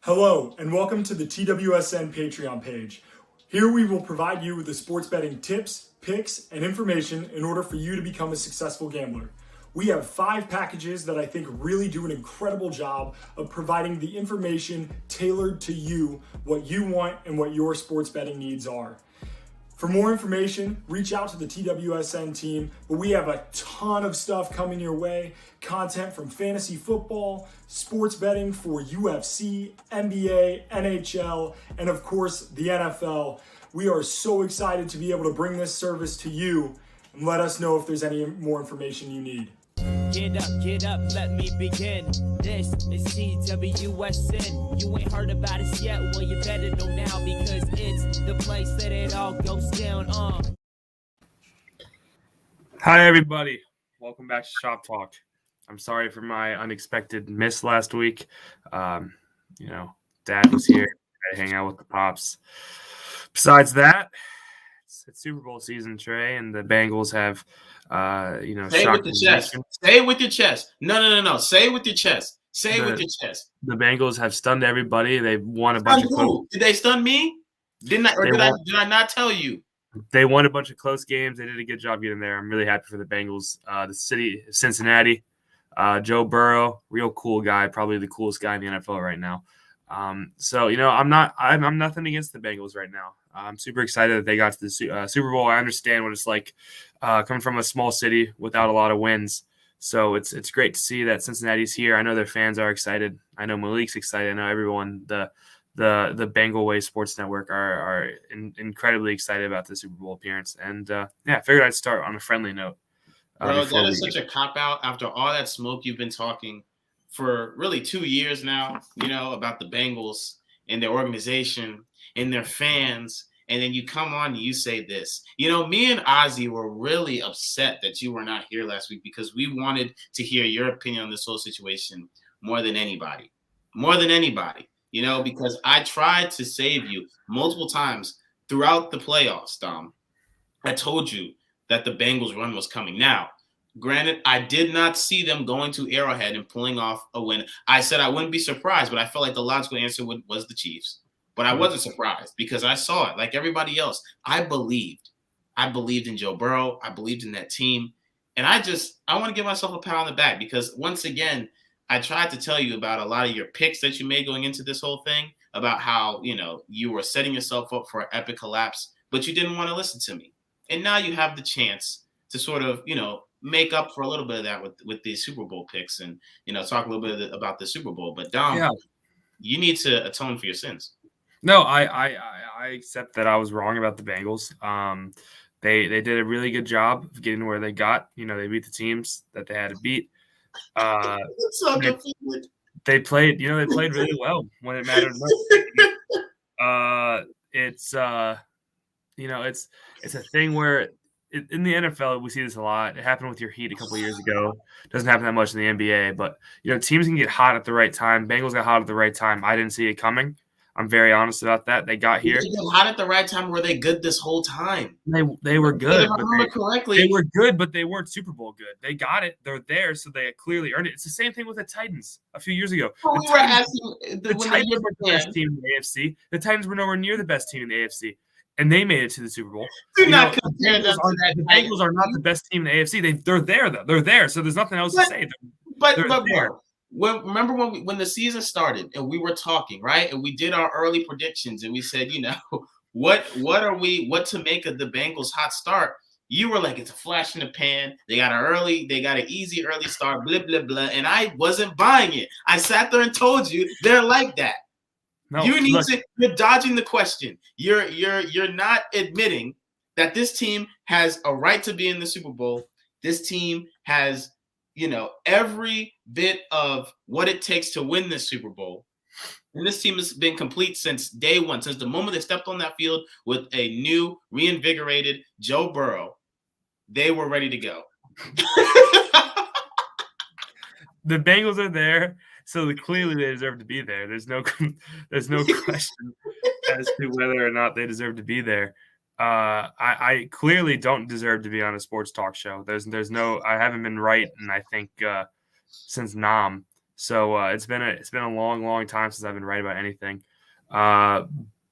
Hello, and welcome to the TWSN Patreon page. Here we will provide you with the sports betting tips, picks, and information in order for you to become a successful gambler. We have 5 packages that I think really do an incredible job of providing the information tailored to you, what you want, and what your sports betting needs are. For more information, reach out to the TWSN team, but we have a ton of stuff coming your way. Content from fantasy football, sports betting for UFC, NBA, NHL, and of course the NFL. We are so excited to be able to bring this service to you, and let us know if there's any more information you need. Get up, let me begin. This is TWSN. You ain't heard about us yet, well you better know now because it's the place that it all goes down on. Hi everybody, welcome back to ShopTalk. I'm sorry for my unexpected miss last week. Dad was here. I hang out with the pops. Besides that, it's Super Bowl season, Trey, and the Bengals have Say it with your chest. Say it with your chest. No. Say it with your chest. Say it with your chest. The Bengals have stunned everybody. They've won a bunch of close. Did they stun me? Did I not tell you? They won a bunch of close games. They did a good job getting there. I'm really happy for the Bengals. The city of Cincinnati, Joe Burrow, real cool guy, probably the coolest guy in the NFL right now. I'm nothing against the Bengals right now. I'm super excited that they got to the Super Bowl. I understand what it's like coming from a small city without a lot of wins. So it's great to see that Cincinnati's here. I know their fans are excited. I know Malik's excited. I know everyone, the Bengal Way Sports Network are incredibly excited about the Super Bowl appearance. And I figured I'd start on a friendly note. Bro, that is such a cop-out after all that smoke you've been talking for really 2 years now, about the Bengals and their organization and their fans. And then you come on and you say this. Me and Ozzy were really upset that you were not here last week because we wanted to hear your opinion on this whole situation more than anybody. Because I tried to save you multiple times throughout the playoffs, Dom. I told you that the Bengals run was coming. Now, granted, I did not see them going to Arrowhead and pulling off a win. I said I wouldn't be surprised, but I felt like the logical answer was the Chiefs. But I wasn't surprised because I saw it like everybody else. I believed in Joe Burrow. I believed in that team. And I want to give myself a pat on the back because once again, I tried to tell you about a lot of your picks that you made going into this whole thing about how, you were setting yourself up for an epic collapse, but you didn't want to listen to me. And now you have the chance to sort of, make up for a little bit of that with the Super Bowl picks and, talk a little bit about the Super Bowl. But Dom, You need to atone for your sins. No, I accept that I was wrong about the Bengals. They did a really good job of getting where they got. They beat the teams that they had to beat. They played really well when it mattered most. It's a thing where in the NFL we see this a lot. It happened with your Heat a couple of years ago. It doesn't happen that much in the NBA, but teams can get hot at the right time. Bengals got hot at the right time. I didn't see it coming. I'm very honest about that. They got here. They got hot at the right time. Were they good this whole time? They were good. If I remember correctly, they were good, but they weren't Super Bowl good. They got it. They're there, so they clearly earned it. It's the same thing with the Titans a few years ago. The Titans were the best team in the AFC. The Titans were nowhere near the best team in the AFC, and they made it to the Super Bowl. Do not compare them to that. The Bengals are not the best team in the AFC. They're there, though. They're there, so there's nothing else to say. But remember when the season started and we were talking, right? And we did our early predictions and we said, what to make of the Bengals' hot start? You were like, it's a flash in the pan. They got an easy early start, blah, blah, blah. And I wasn't buying it. I sat there and told you they're like that. No, you're dodging the question. You're not admitting that this team has a right to be in the Super Bowl. This team has every bit of what it takes to win this Super Bowl. And this team has been complete since day one, since the moment they stepped on that field with a new, reinvigorated Joe Burrow. They were ready to go. The Bengals are there, so clearly they deserve to be there. There's no question as to whether or not they deserve to be there. I clearly don't deserve to be on a sports talk show. I haven't been right, and I think since Nam. So it's been a long time since I've been right about anything.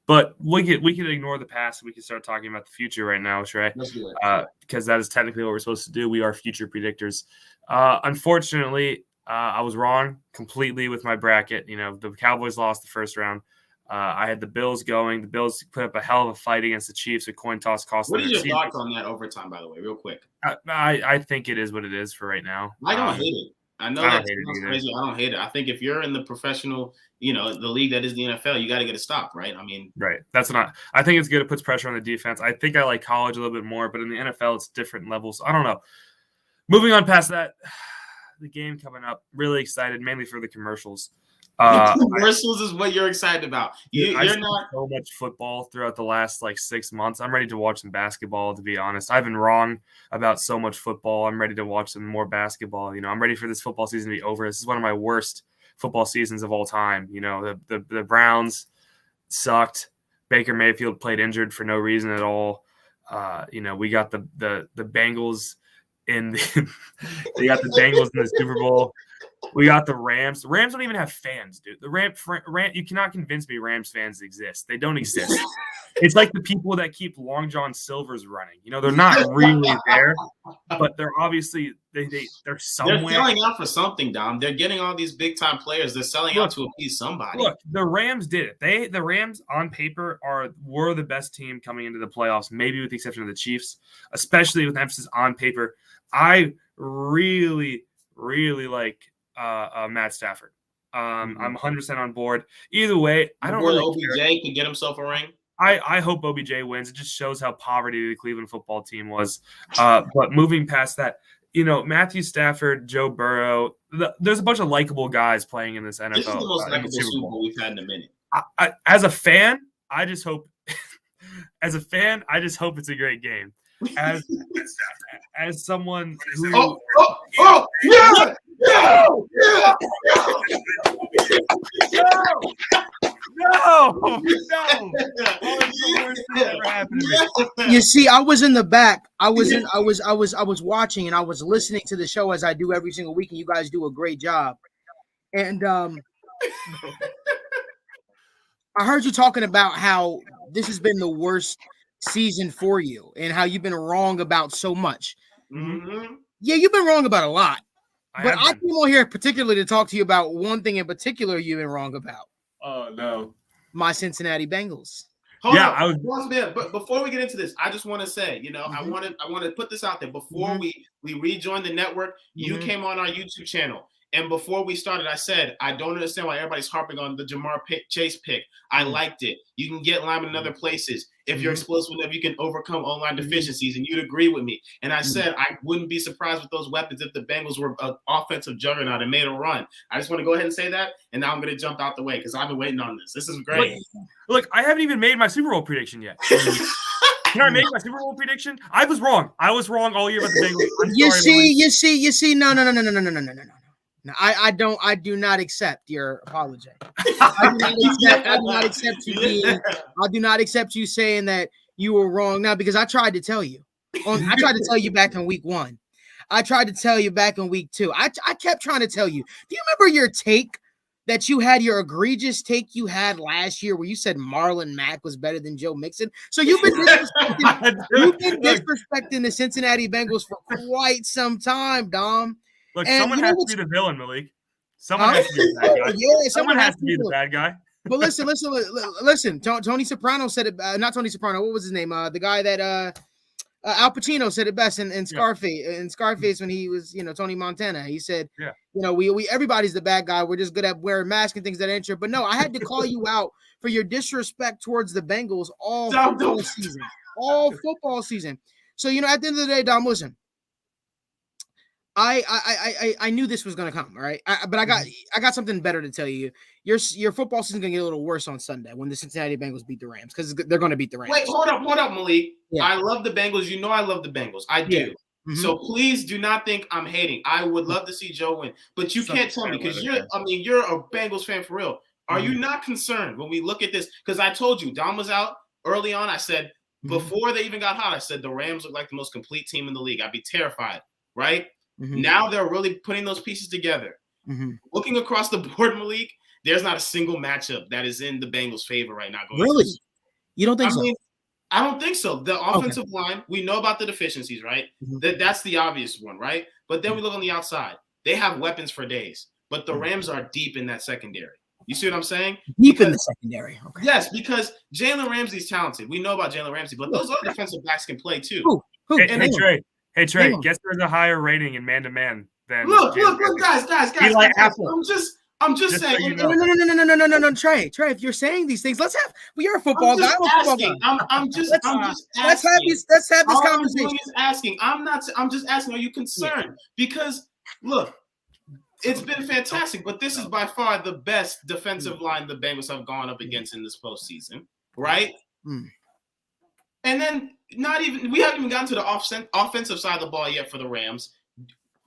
But we can ignore the past. We can start talking about the future right now, Shrey. Let's do it. Because that is technically what we're supposed to do. We are future predictors. Unfortunately, I was wrong completely with my bracket. The Cowboys lost the first round. I had the Bills going. The Bills put up a hell of a fight against the Chiefs. A coin toss cost them. What are your thoughts on that overtime, by the way, real quick? I think it is what it is for right now. I don't hate it. I know that sounds crazy. I don't hate it. I think if you're in the professional, the league that is the NFL, you got to get a stop, right? I mean, right. That's not. I think it's good. It puts pressure on the defense. I think I like college a little bit more, but in the NFL, it's different levels. I don't know. Moving on past that, the game coming up. Really excited, mainly for the commercials. Commercials is what you're excited about. You're not so much football throughout the last 6 months. I'm ready to watch some basketball, to be honest. I've been wrong about so much football. I'm ready to watch some more basketball. I'm ready for this football season to be over. This is one of my worst football seasons of all time. The Browns sucked. Baker Mayfield played injured for no reason at all. We got the Bengals in they got the Bengals in the Super Bowl. We got the Rams. The Rams don't even have fans, dude. You cannot convince me Rams fans exist. They don't exist. It's like the people that keep Long John Silver's running. They're not really there, but they're obviously they're somewhere. They're selling out for something, Dom. They're getting all these big time players. They're selling out to appease somebody. Look, the Rams did it. The Rams on paper were the best team coming into the playoffs, maybe with the exception of the Chiefs, especially with emphasis on paper. I really like Matt Stafford. I'm 100% on board. Either way, I don't really OBJ care. can get himself a ring. I hope OBJ wins. It just shows how poverty the Cleveland football team was. But moving past that, Matthew Stafford, Joe Burrow, there's a bunch of likable guys playing in this NFL. This is the most likable Super Bowl we've had in a minute. As a fan, I just hope it's a great game. As someone who No. You see, I was in the back. I was watching and I was listening to the show as I do every single week, and you guys do a great job. And I heard you talking about how this has been the worst season for you and how you've been wrong about so much. Mm-hmm. Yeah, you've been wrong about a lot. But I came on here particularly to talk to you about one thing in particular you've been wrong about. Oh, no. My Cincinnati Bengals. Hold on. But before we get into this, I just want to say, I want to put this out there. Before we rejoined the network, you came on our YouTube channel. And before we started, I said, I don't understand why everybody's harping on the Jamar Chase pick. I liked it. You can get Lyman in other places. If you're explosive enough, you can overcome online deficiencies, and you'd agree with me. And I said I wouldn't be surprised with those weapons if the Bengals were an offensive juggernaut and made a run. I just want to go ahead and say that, and now I'm going to jump out the way because I've been waiting on this. This is great. Look, I haven't even made my Super Bowl prediction yet. Can I make my Super Bowl prediction? I was wrong. I was wrong all year about the Bengals. You see. No. No, I do not accept your apology. I do not accept you saying that you were wrong now, because I tried to tell you. I tried to tell you back in week 1. I tried to tell you back in week 2. I kept trying to tell you. Do you remember your take that you had, your egregious take you had last year where you said Marlon Mack was better than Joe Mixon? So you've been disrespecting the Cincinnati Bengals for quite some time, Dom. Look, someone has to be the villain, Malik. Someone has to be the bad guy. Yeah, someone has to be the bad guy. But listen. Tony Soprano said it. Not Tony Soprano. What was his name? The guy that Al Pacino said it best in Scarface. In Scarface, when he was, Tony Montana, he said, we everybody's the bad guy. We're just good at wearing masks and things of that nature. But no, I had to call you out for your disrespect towards the Bengals all football season. So at the end of the day, Dom, listen. I knew this was gonna come, all right. But I got something better to tell you. Your football season is gonna get a little worse on Sunday when the Cincinnati Bengals beat the Rams, because they're gonna beat the Rams. Wait, hold up, Malik. Yeah. I love the Bengals. I love the Bengals. I do. Yeah. Mm-hmm. So please do not think I'm hating. I would love to see Joe win, but you can't tell me, because you're a Bengals fan for real. Are you not concerned when we look at this? Because I told you, Dom was out early on. I said before they even got hot, I said the Rams look like the most complete team in the league. I'd be terrified, right? Mm-hmm. Now they're really putting those pieces together. Looking across the board, Malik, there's not a single matchup that is in the Bengals' favor right now. Really? You don't think so? I don't think so. The offensive line, we know about the deficiencies, right? That's the obvious one, right? But then we look on the outside. They have weapons for days, but the Rams are deep in that secondary. You see what I'm saying? In the secondary. Okay. Yes, because Jalen Ramsey's talented. We know about Jalen Ramsey, but those other defensive backs can play too. Who? Hey, Trey, guess there's a higher rating in man-to-man than Look, guys. I'm just saying. So you know. No, Trey. Trey, if you're saying these things, you're a football guy. I'm just asking. Let's have this conversation. I'm just asking, are you concerned? Because look, it's been fantastic, but this is by far the best defensive line the Bengals have gone up against in this postseason, right? And then we haven't even gotten to the offensive side of the ball yet for the Rams.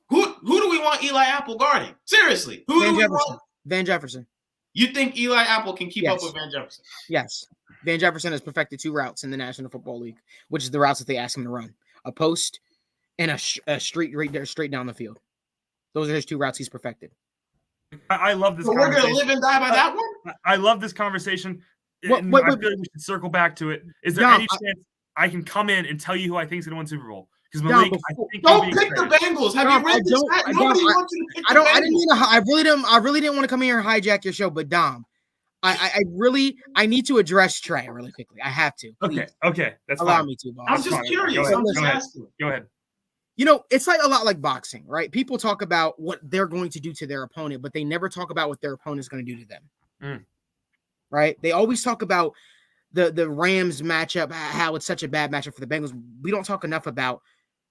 Who do we want Eli Apple guarding? Seriously, who do we want? Van Jefferson. You think Eli Apple can keep up with Van Jefferson? Yes. Van Jefferson has perfected 2 routes in the National Football League, which is the routes that they ask him to run: a post and a straight down the field. Those are his 2 routes he's perfected. I love this. So we're gonna live and die by that one. I love this conversation. I feel like we should circle back to it. Is there any chance I can come in and tell you who I think is going to win Super Bowl? Because Malik, don't pick the Bengals. Have you read this? Nobody wants you to pick the Bengals. I really didn't want to come here and hijack your show, but Dom, I need to address Trey really quickly. I have to. Please. Okay, that's allow fine. me to. Bob. I'm just curious. Go ahead. You know, it's like a lot like boxing, right? People talk about what they're going to do to their opponent, but they never talk about what their opponent is going to do to them. Right? They always talk about the Rams matchup, how it's such a bad matchup for the Bengals. We don't talk enough about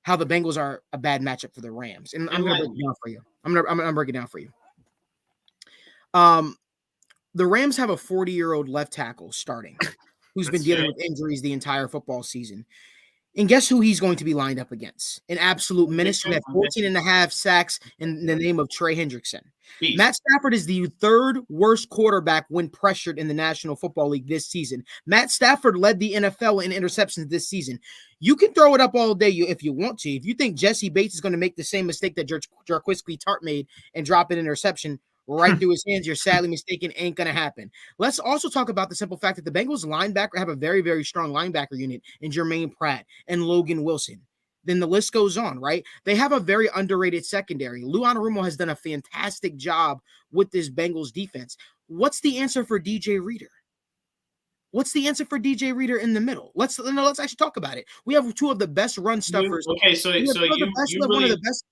how the Bengals are a bad matchup for the Rams. And I'm going to break it down for you. I'm going to break it down for you. The Rams have a 40-year-old left tackle starting who's been dealing with injuries the entire football season. And guess who he's going to be lined up against? An absolute menace who had 14.5 sacks in the name of Trey Hendrickson. Matt Stafford is the 3rd worst quarterback when pressured in the National Football League this season. Matt Stafford led the NFL in interceptions this season. You can throw it up all day if you want to. If you think Jesse Bates is going to make the same mistake that Jarquez Tart made and drop an interception right through his hands, you're sadly mistaken. Ain't going to happen. Let's also talk about the simple fact that the Bengals linebacker have a very, very strong linebacker unit in Jermaine Pratt and Logan Wilson. Then the list goes on, right? They have a very underrated secondary. Lou Anarumo has done a fantastic job with this Bengals defense. What's the answer for DJ Reader? What's the answer for DJ Reader in the middle? Let's actually talk about it. We have 2 of the best run stuffers. One of the best.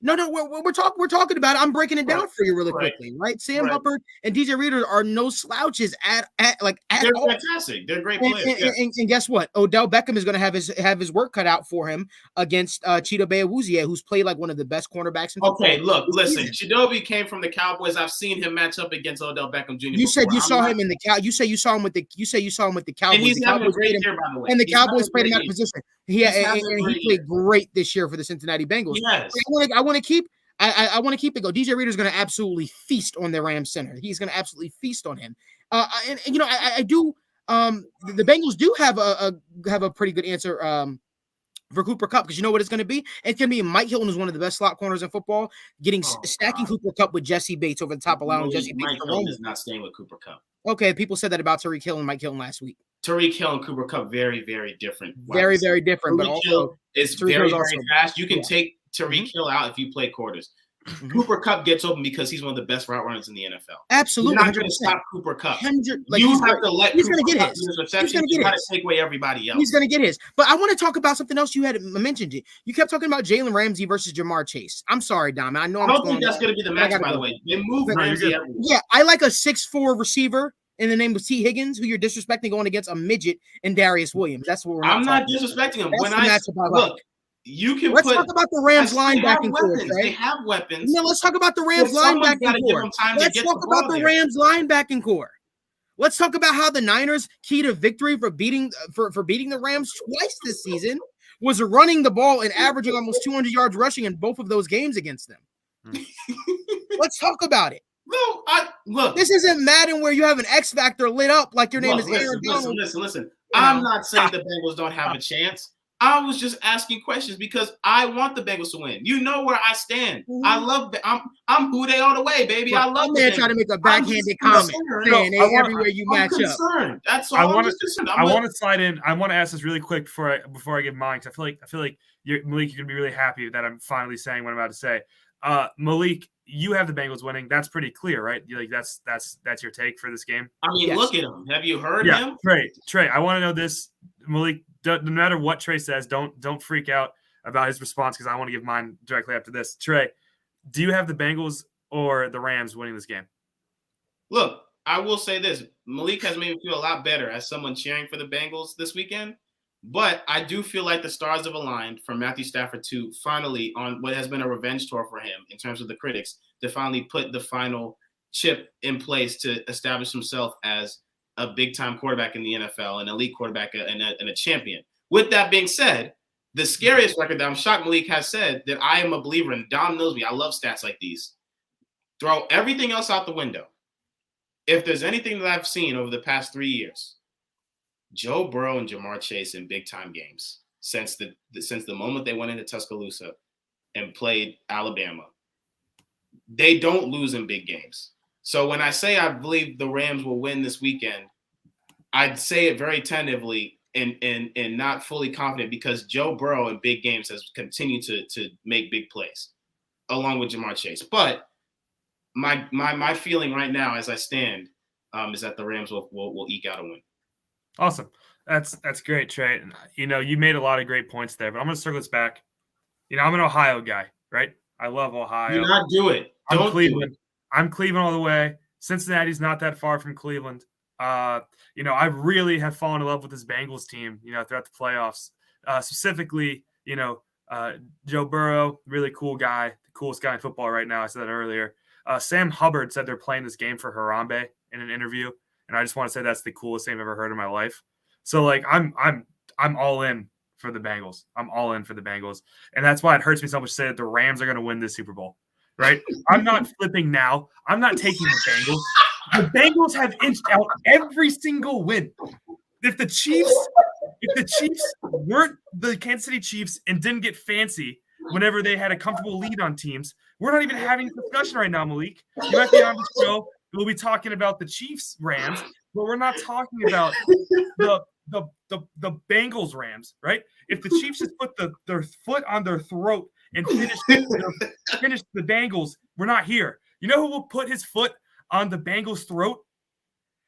No, we're talking about it. I'm breaking it down for you really quickly, right? Sam Hubbard and DJ Reader are no slouches at all. They're fantastic. They're great players. And guess what? Odell Beckham is going to have his work cut out for him against Chidobe Awuzie, who's played like one of the best cornerbacks in football. Okay, look, listen. Chidobe came from the Cowboys. I've seen him match up against Odell Beckham Jr. You said you saw him in the You say you saw him with the Cowboys. And he's having a great year, by the way. And the Cowboys played him out of position. He played great this year for the Cincinnati Bengals. Yes. I want to keep it go. DJ Reader is going to absolutely feast on the Rams center. He's going to absolutely feast on him. And you know, I do. The Bengals do have a pretty good answer for Cooper Kupp, because you know what it's going to be? It's going to be Mike Hilton, who's one of the best slot corners in football, stacking Cooper Kupp with Jesse Bates over the top, allowing Jesse Bates to roam. Is not staying with Cooper Kupp. Okay, people said that about Tariq Hill and Mike Hilton last week. Tariq Hill and Cooper Kupp, very, very different. Very, very different. Tariq but also, Hill is very, very fast. You can Yeah. take Tariq Hill out if you play quarters. Cooper Kupp gets open because he's one of the best route runners in the NFL. Absolutely, You're not going to stop Cooper Kupp. He's have to let he's Cooper going to get Kupp his. do his He's receptions. going to You get got to his. take away everybody else. He's going to get his. But I want to talk about something else you had mentioned. You kept talking about Jalen Ramsey versus Jamar Chase. I'm sorry, Dom. I know I don't think that's going to be the match, by the way. They move Ramsey everywhere. Yeah, I like a 6'4" receiver in the name of T. Higgins, who you're disrespecting going against a midget and Darius Williams. That's what we're I'm not disrespecting him. That's When the I matchup I look, like. you can Let's put. talk about the Rams linebacking core. They have weapons. No, let's talk about the Rams But someone's linebacking gotta give core. them time to Let's get talk the about ball the there. Rams linebacking core. Let's talk about how the Niners' key to victory for beating the Rams twice this season was running the ball and averaging almost 200 yards rushing in both of those games against them. Let's talk about it. No, look. This isn't Madden where you have an X factor lit up like your name is Aaron Donald. Listen. I'm not saying the Bengals don't have a chance. I was just asking questions because I want the Bengals to win. You know where I stand. I love I'm who they all the way, baby. I love man trying to make a backhanded comment saying everywhere you match up. That's all. I want to slide in. I want to ask this really quick before I give mine, because I feel like Malik, you're gonna be really happy that I'm finally saying what I'm about to say. Malik, you have the Bengals winning. That's pretty clear, right? Like that's your take for this game. I mean, look at him. Have you heard him? Trey, I want to know this, Malik. No matter what Trey says, don't freak out about his response, because I want to give mine directly after this. Trey, do you have the Bengals or the Rams winning this game? Look, I will say this. Malik has made me feel a lot better as someone cheering for the Bengals this weekend. But I do feel like the stars have aligned for Matthew Stafford to finally, on what has been a revenge tour for him in terms of the critics, to finally put the final chip in place to establish himself as a big-time quarterback in the NFL, an elite quarterback, and a champion. With that being said, the scariest record that I'm shocked Malik has said that I am a believer in. Dom knows me. I love stats like these. Throw everything else out the window. If there's anything that I've seen over the past 3 years, Joe Burrow and Jamar Chase in big-time games since the moment they went into Tuscaloosa and played Alabama, they don't lose in big games. So when I say I believe the Rams will win this weekend, I'd say it very tentatively and not fully confident, because Joe Burrow in big games has continued to make big plays along with Jamar Chase. But my feeling right now as I stand is that the Rams will eke out a win. Awesome. That's great, Trey. You know, you made a lot of great points there, but I'm going to circle this back. You know, I'm an Ohio guy, right? I love Ohio. Do not do it. I'm Cleveland. I'm Cleveland all the way. Cincinnati's not that far from Cleveland. You know, I really have fallen in love with this Bengals team, you know, throughout the playoffs. Specifically, you know, Joe Burrow, really cool guy, the coolest guy in football right now. I said that earlier. Sam Hubbard said they're playing this game for Harambe in an interview, and I just want to say that's the coolest thing I've ever heard in my life. So, like, I'm all in for the Bengals. I'm all in for the Bengals, and that's why it hurts me so much to say that the Rams are going to win this Super Bowl. Right? I'm not flipping now. I'm not taking the Bengals. The Bengals have inched out every single win. If the Chiefs weren't the Kansas City Chiefs and didn't get fancy whenever they had a comfortable lead on teams, we're not even having a discussion right now, Malik. You might be on the show. We'll be talking about the Chiefs Rams, but we're not talking about the Bengals Rams, right? If the Chiefs just put their foot on their throat and finish the Bengals, we're not here. You know who will put his foot on the Bengals' throat?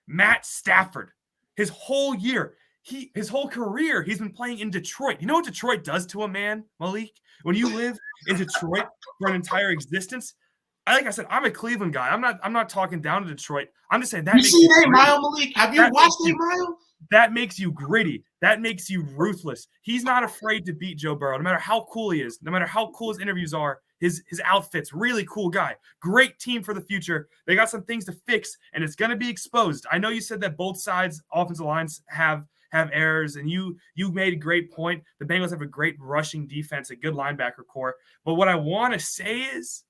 Matt Stafford. His whole year, his whole career, he's been playing in Detroit. You know what Detroit does to a man, Malik? When you live in Detroit for an entire existence, like I said, I'm a Cleveland guy. I'm not talking down to Detroit. I'm just saying that. You see that, Malik? Have you watched him, Mile? That makes you gritty. That makes you ruthless. He's not afraid to beat Joe Burrow, no matter how cool he is, no matter how cool his interviews are. His outfits, really cool guy. Great team for the future. They got some things to fix, and it's going to be exposed. I know you said that both sides, offensive lines, have errors, and you made a great point. The Bengals have a great rushing defense, a good linebacker core. But what I want to say is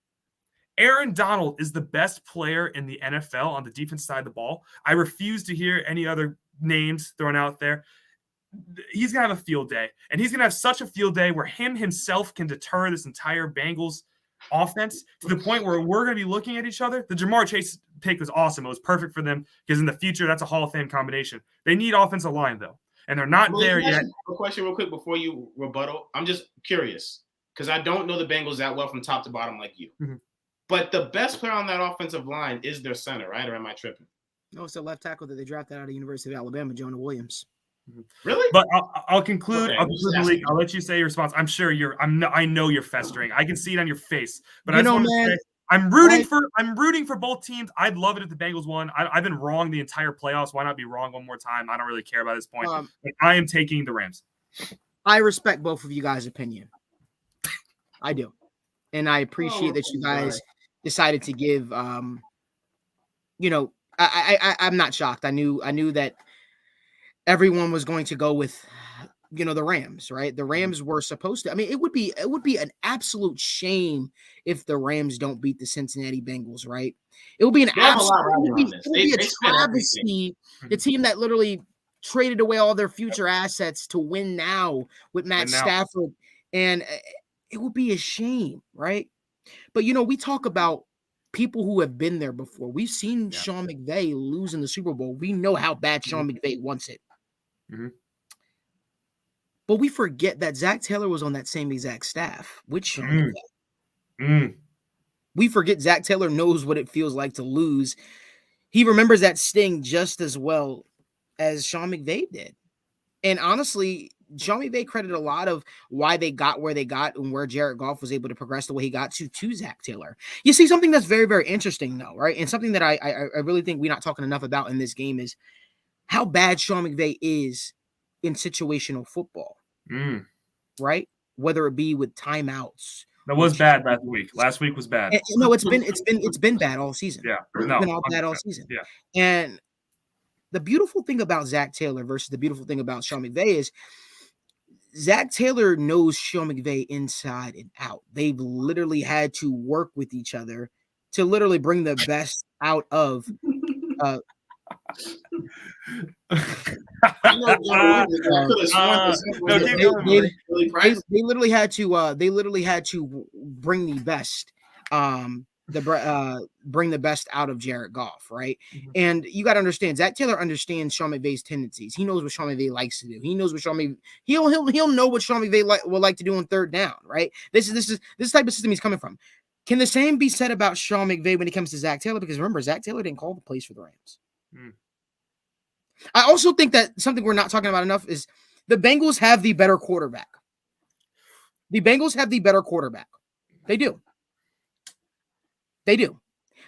Aaron Donald is the best player in the NFL on the defense side of the ball. I refuse to hear any other names thrown out there. He's going to have a field day, and he's going to have such a field day where himself can deter this entire Bengals offense to the point where we're going to be looking at each other. The Jamar Chase pick was awesome. It was perfect for them because in the future, that's a Hall of Fame combination. They need offensive line, though, and they're not there yet. A question real quick before you rebuttal. I'm just curious because I don't know the Bengals that well from top to bottom like you. Mm-hmm. But the best player on that offensive line is their center, right? Or am I tripping? No, it's the left tackle that they drafted out of the University of Alabama, Jonah Williams. Really? But I'll conclude. Okay, I'll let you say your response. I'm sure I know you're festering. I can see it on your face. But I just want to say I'm rooting for both teams. I'd love it if the Bengals won. I've been wrong the entire playoffs. Why not be wrong one more time? I don't really care about this point. But I am taking the Rams. I respect both of you guys' opinion. I do, and I appreciate that you guys decided to give. You know, I'm not shocked. I knew that everyone was going to go with, you know, the Rams, right? The Rams were supposed to. I mean, it would be an absolute shame if the Rams don't beat the Cincinnati Bengals, right? It would be an absolute. It would be a travesty. The team that literally traded away all their future assets to win now with Matt Stafford, and it would be a shame, right? But we talk about people who have been there before. We've seen Sean McVay lose in the Super Bowl. We know how bad Sean McVay wants it. Mm-hmm. But we forget that Zach Taylor was on that same exact staff with Sean McVay. We forget Zach Taylor knows what it feels like to lose. He remembers that sting just as well as Sean McVay did. And honestly, Sean McVay credited a lot of why they got where they got and where Jared Goff was able to progress the way he got to Zach Taylor. You see, something that's very, very interesting, though, right? And something that I really think we're not talking enough about in this game is how bad Sean McVay is in situational football, right? Whether it be with timeouts. That was bad last week. Last week was bad. No, it's been bad all season. Yeah, it's been all bad all season. Yeah, and the beautiful thing about Zach Taylor versus the beautiful thing about Sean McVay is Zach Taylor knows Sean McVay inside and out. They've literally had to work with each other to literally bring the best out of. They literally had to bring the best. Bring the best out of Jared Goff, right? Mm-hmm. And you got to understand, Zach Taylor understands Sean McVay's tendencies. He knows what Sean McVay likes to do. He knows what Sean McVay he'll know what Sean McVay will like to do on third down, right? This type of system he's coming from. Can the same be said about Sean McVay when it comes to Zach Taylor? Because remember, Zach Taylor didn't call the plays for the Rams. I also think that something we're not talking about enough is the Bengals have the better quarterback. The Bengals have the better quarterback. They do. They do.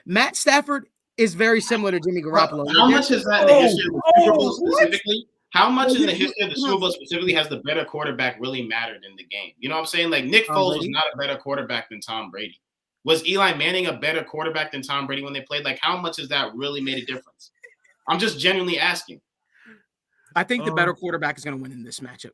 Matt Stafford is very similar to Jimmy Garoppolo. How much is that in the history of the Super Bowl specifically? How much in the history of the Super Bowl specifically has the better quarterback really mattered in the game? You know what I'm saying? Like Nick Foles was not a better quarterback than Tom Brady. Was Eli Manning a better quarterback than Tom Brady when they played? Like how much has that really made a difference? I'm just genuinely asking. I think the better quarterback is going to win in this matchup.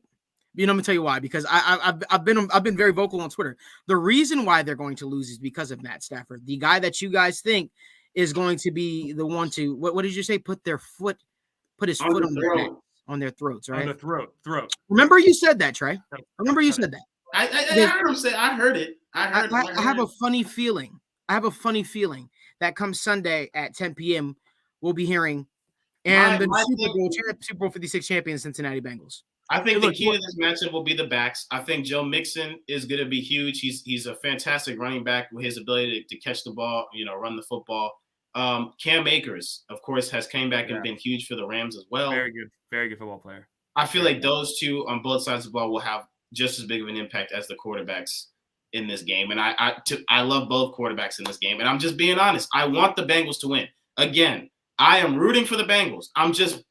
I'm gonna tell you why, because I've been very vocal on Twitter. The reason why they're going to lose is because of Matt Stafford, the guy that you guys think is going to be the one to what did you say? Put his foot on their throats, right? On the throat. Remember you said that, Trey. Remember you said that. I heard him say. I heard it. I have a funny feeling. That come Sunday at 10 p.m. we'll be hearing and the Super Bowl 56 champion Cincinnati Bengals. I think the key to this matchup will be the backs. I think Joe Mixon is going to be huge. He's a fantastic running back with his ability to catch the ball, run the football. Cam Akers, of course, has came back and been huge for the Rams as well. Very good football player. I feel like those two on both sides of the ball will have just as big of an impact as the quarterbacks in this game. And I love both quarterbacks in this game. And I'm just being honest. I want the Bengals to win. Again, I am rooting for the Bengals. I'm just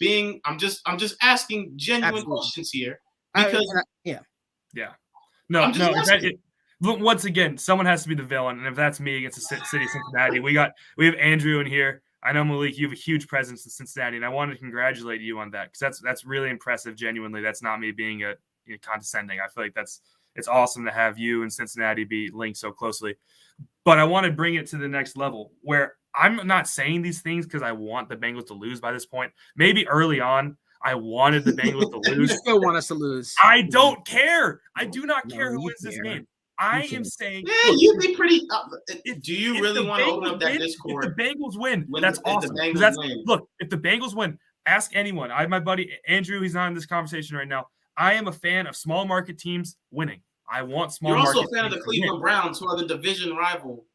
asking genuine questions here because once again, someone has to be the villain, and if that's me against the city of Cincinnati, we have Andrew in here. I know, Malik, you have a huge presence in Cincinnati, and I wanted to congratulate you on that because that's really impressive. Genuinely, that's not me being condescending. I feel like it's awesome to have you and Cincinnati be linked so closely. But I want to bring it to the next level where I'm not saying these things because I want the Bengals to lose by this point. Maybe early on, I wanted the Bengals to lose. You still want us to lose. I don't care. I do not care who wins this game. I am saying, you'd be pretty. Do you really want to open up that Discord? If the Bengals win, that's awesome. Look, if the Bengals win, ask anyone. I have my buddy Andrew. He's not in this conversation right now. I am a fan of small market teams winning. I want small market. You're also a fan of the Cleveland Browns, who are the division rival,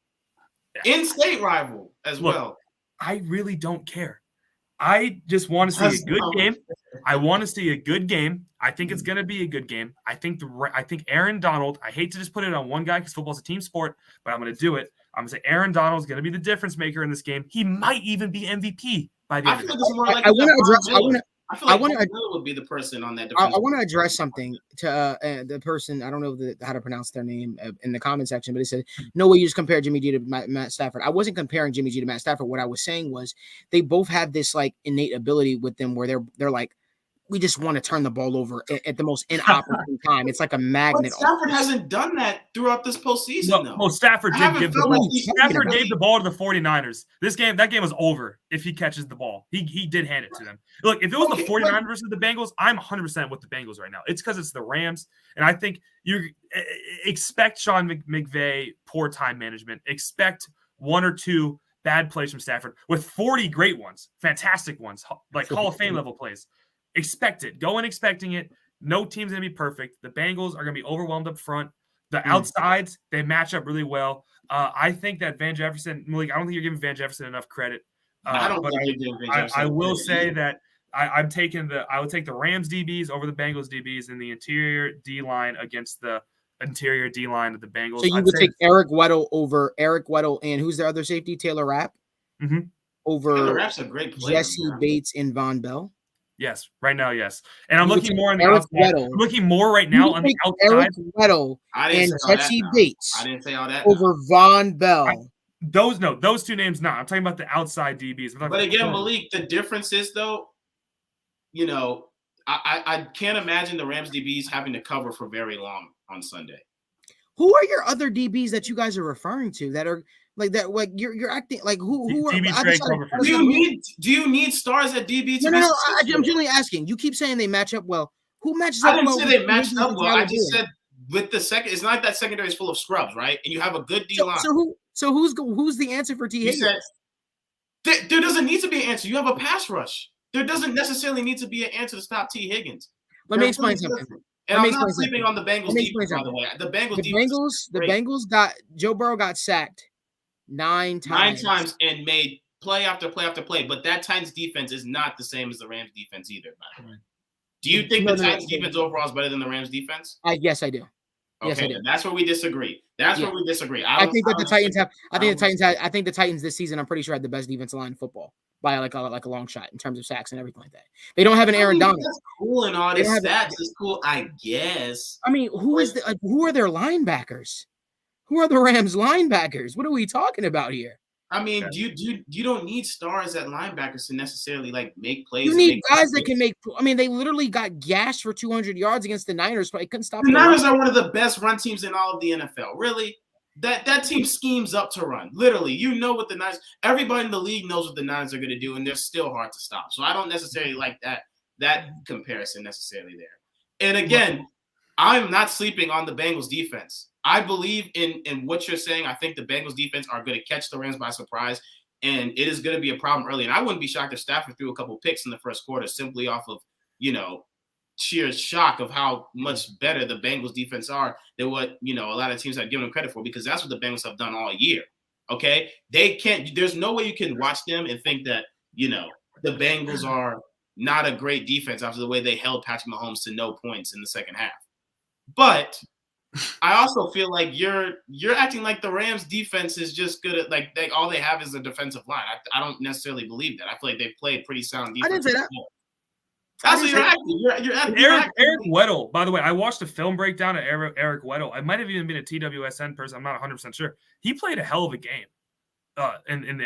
in-state rival as well. I really don't care. I just want to see a good game. I want to see a good game. I think it's going to be a good game. I think Aaron Donald, I hate to just put it on one guy because football's a team sport, but I'm going to do it. I'm going to say Aaron Donald's going to be the difference maker in this game. He might even be MVP by the end of the game. I want to would be the person on that. I want to address something to the person. I don't know how to pronounce their name in the comment section, but it said, "No way you just compare Jimmy G to Matt Stafford." I wasn't comparing Jimmy G to Matt Stafford. What I was saying was they both have this like innate ability with them where they're like we just want to turn the ball over at the most inopportune time. It's like a But magnet. Stafford hasn't done that throughout this postseason, though. Well, Stafford I did haven't give the felt ball. like he's Stafford really- gave the ball to the 49ers. That game was over if he catches the ball. He did hand it to them. Look, if it was the 49ers versus the Bengals, I'm 100% with the Bengals right now. It's because it's the Rams, and I think you expect Sean McVay poor time management. Expect one or two bad plays from Stafford with 40 great ones, fantastic ones, like Hall of Fame level plays. Expect it. Go in expecting it. No team's going to be perfect. The Bengals are going to be overwhelmed up front. The outsides, they match up really well. I think that Van Jefferson, Malik, I don't think you're giving Van Jefferson enough credit. I don't but think you're giving Van Jefferson I will credit say either. that I would take the Rams DBs over the Bengals DBs in the interior D line against the interior D line of the Bengals. So you would take Eric Weddle over Eric Weddle and who's the other safety? Taylor Rapp over Taylor Rapp's a great player. Jesse Bates and Von Bell. Yes, right now, yes. And I'm You would looking take more on the Eric outside. Weddle. I'm looking more right now on the outside. Eric Weddle I didn't and say all Jesse that now. Bates I didn't say all that. over Von Bell. Those two names not. I'm talking about the outside DBs. But again, Malik, the difference is though, you know, I can't imagine the Rams DBs having to cover for very long on Sunday. Who are your other DBs that you guys are referring to that are like that? Like you're acting like who are? DB I Trey just- cover for Do you need stars at DB to No. be I'm successful? generally asking. You keep saying they match up well. Who matches I up didn't well? say with they matched Higgins up and well. I Tyler just Boyd? said with the second, it's not like that secondary is full of scrubs, right? And you have a good D line. So who's the answer for T You Higgins? said there doesn't need to be an answer. You have a pass rush. There doesn't necessarily need to be an answer to stop T. Higgins. Let me explain something. And Let me I'm not explain sleeping on the Bengals Let me defense, explain by the way. The Bengals The defense Bengals got Joe Burrow got sacked 9 times. 9 times and made play after play after play. But that Titans defense is not the same as the Rams defense either, by the way. Do you think No, the no, Titans defense overall is better than the Rams defense? Yes, I do. Okay, Yes, I do. then that's where we disagree. That's where we disagree. I think that the Titans have. I think don't- the Titans this season. I'm pretty sure had the best defensive line in football by like a long shot in terms of sacks and everything like that. They don't have an Aaron Donald. That's cool and all They this don't have stats is cool, I guess. I mean, who are their linebackers? Who are the Rams linebackers? What are we talking about here? I mean, you don't need stars at linebackers to necessarily like make plays. You and need make guys that plays. can make. I mean, they literally got gashed for 200 yards against the Niners, but they couldn't stop The the Niners run. are one of the best run teams in all of the NFL. Really, that team schemes up to run. Literally, you know what the Niners. Everybody in the league knows what the Niners are going to do, and they're still hard to stop. So I don't necessarily like that comparison necessarily there. And again, I'm not sleeping on the Bengals defense. I believe in what you're saying. I think the Bengals defense are going to catch the Rams by surprise, and it is going to be a problem early. And I wouldn't be shocked if Stafford threw a couple picks in the first quarter simply off of, sheer shock of how much better the Bengals defense are than what, a lot of teams have given them credit for, because that's what the Bengals have done all year. Okay. There's no way you can watch them and think that, the Bengals are not a great defense after the way they held Patrick Mahomes to no points in the second half. But I also feel like you're acting like the Rams defense is just good at all they have is a defensive line. I don't necessarily believe that. I feel like they've played pretty sound defense. I didn't say that. That's what you're acting. You're acting. Eric Weddle, by the way, I watched a film breakdown of Eric Weddle. I might have even been a TWSN person. I'm not 100% sure. He played a hell of a game in the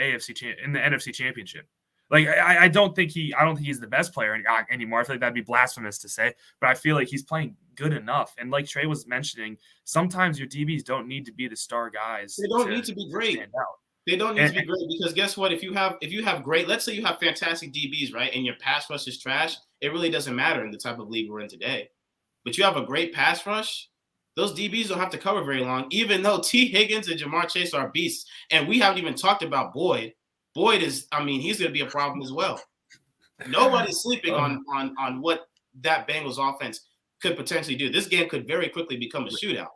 NFC Championship. Like I don't think he's the best player anymore. I feel like that'd be blasphemous to say, but I feel like he's playing good enough. And like Trey was mentioning, sometimes your DBs don't need to be the star guys. They don't need to be great. They don't need to be great, because guess what? If you have great, let's say you have fantastic DBs, right, and your pass rush is trash, it really doesn't matter in the type of league we're in today. But you have a great pass rush, those DBs don't have to cover very long, even though T. Higgins and Jamar Chase are beasts. And we haven't even talked about Boyd. Boyd is, he's going to be a problem as well. Nobody's sleeping on what that Bengals offense could potentially do. This game could very quickly become a shootout.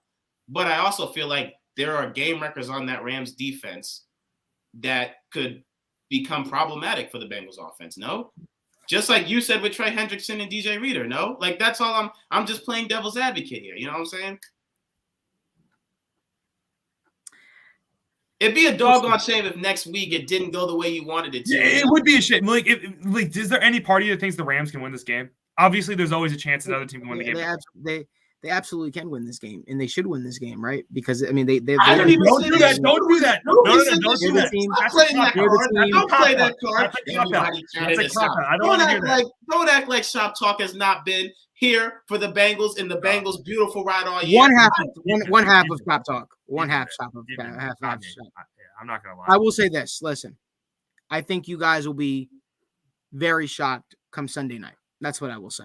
But I also feel like there are game wreckers on that Rams defense that could become problematic for the Bengals offense. No? Just like you said with Trey Hendrickson and DJ Reader. No? Like, that's all I'm just playing devil's advocate here. You know what I'm saying? It'd be a doggone shame if next week it didn't go the way you wanted it to. Yeah, it would be a shame. Like, is there any party that thinks the Rams can win this game? Obviously, there's always a chance another team can win the game. they absolutely can win this game, and they should win this game, right? Because I mean, they I didn't even Don't say do that. that. Don't do that. No, Nobody no, said don't this. do that. team. Stop That's playing a that cop-out. card. They're the Don't team. play that card. That's a cop-out. Everybody trying That's to a cop-out. stop. I don't want to hear that. Don't act like Shop Talk has not been here for the Bengals and the Bengals' beautiful ride all year. one half of Shop Talk. One half Shop of You did that. half. I mean, I'm not gonna lie. I will say this. Listen, I think you guys will be very shocked come Sunday night. That's what I will say.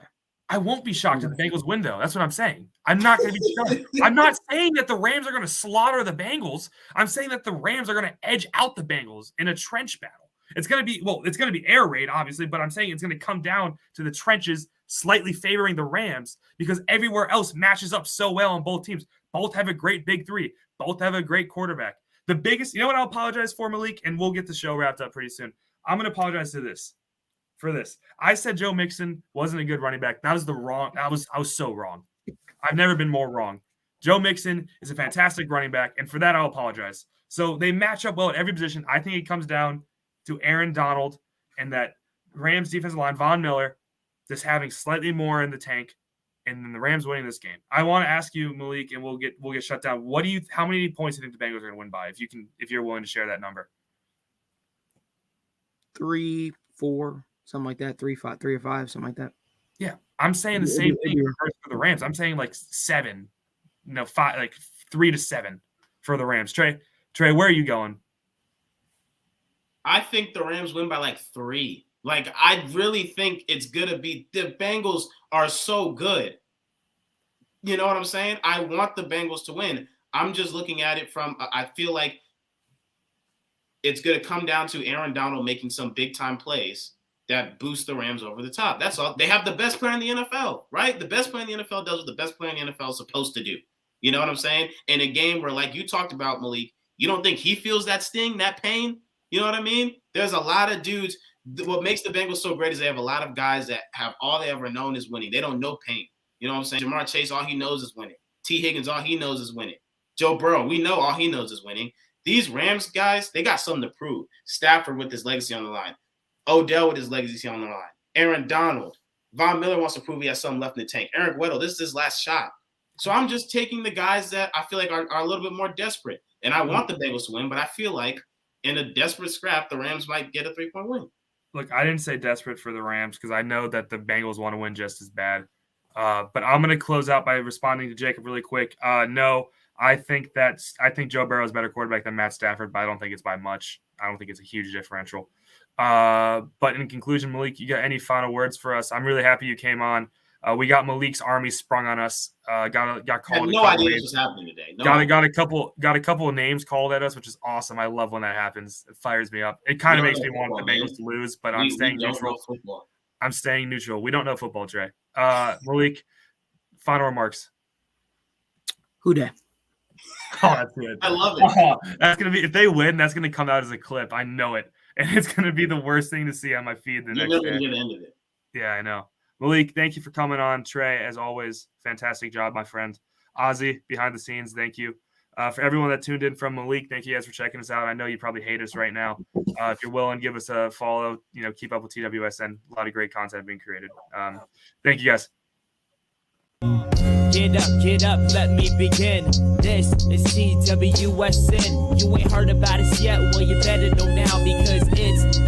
I won't be shocked if the Bengals win, though. That's what I'm saying. I'm not going to be shocked. I'm not saying that the Rams are going to slaughter the Bengals. I'm saying that the Rams are going to edge out the Bengals in a trench battle. It's going to be air raid, obviously, but I'm saying it's going to come down to the trenches slightly favoring the Rams because everywhere else matches up so well on both teams. Both have a great big three. Both have a great quarterback. The biggest, you know what I'll apologize for, Malik, and we'll get the show wrapped up pretty soon. I'm going to apologize for this. I said Joe Mixon wasn't a good running back. That was I was so wrong. I've never been more wrong. Joe Mixon is a fantastic running back, and for that I'll apologize. So they match up well at every position. I think it comes down to Aaron Donald and that Rams defensive line, Von Miller, just having slightly more in the tank, and then the Rams winning this game. I want to ask you, Malik, and we'll get shut down. How many points do you think the Bengals are going to win by? If you're willing to share that number. 3, 4. Something like that, 3, 5, 3 or 5, something like that. Yeah, I'm saying the same thing for the Rams. I'm saying like 7, 5, like 3 to 7 for the Rams. Trey, where are you going? I think the Rams win by like 3. Like, I really think it's gonna be the Bengals are so good. You know what I'm saying? I want the Bengals to win. I'm just looking at it from. I feel like it's gonna come down to Aaron Donald making some big time plays that boost the Rams over the top. That's all. They have the best player in the NFL, right? The best player in the NFL does what the best player in the NFL is supposed to do. You know what I'm saying? In a game where, like you talked about, Malik, you don't think he feels that sting, that pain? You know what I mean? There's a lot of dudes. What makes the Bengals so great is they have a lot of guys that have all they ever known is winning. They don't know pain. You know what I'm saying? Jamar Chase, all he knows is winning. T. Higgins, all he knows is winning. Joe Burrow, we know all he knows is winning. These Rams guys, they got something to prove. Stafford with his legacy on the line. Odell with his legacy on the line. Aaron Donald. Von Miller wants to prove he has something left in the tank. Eric Weddle, this is his last shot. So I'm just taking the guys that I feel like are a little bit more desperate. And I want the Bengals to win, but I feel like in a desperate scrap, the Rams might get a 3-point win. Look, I didn't say desperate for the Rams because I know that the Bengals want to win just as bad. But I'm going to close out by responding to Jacob really quick. No, I think Joe Burrow is a better quarterback than Matt Stafford, but I don't think it's by much. I don't think it's a huge differential. But in conclusion, Malik, you got any final words for us? I'm really happy you came on. We got Malik's army sprung on us. Got called. I had no idea this was happening today. Got a couple of names called at us, which is awesome. I love when that happens. It fires me up. It kind of makes me want the Bengals to lose, but I'm staying neutral. I'm staying neutral. We don't know football, Trey. Malik, final remarks. Who dat? Oh, that's good. I love it. That's gonna be if they win. That's gonna come out as a clip. I know it, and it's gonna be the worst thing to see on my feed the next day. You're gonna end of it. Yeah, I know. Malik, thank you for coming on. Trey, as always, fantastic job, my friend. Ozzy, behind the scenes, thank you. For everyone that tuned in from Malik, thank you guys for checking us out. I know you probably hate us right now. If you're willing, give us a follow. Keep up with TWSN. A lot of great content being created. Thank you guys. Get up, let me begin. This is TWSN. You ain't heard about us yet, well, you better know now because it's the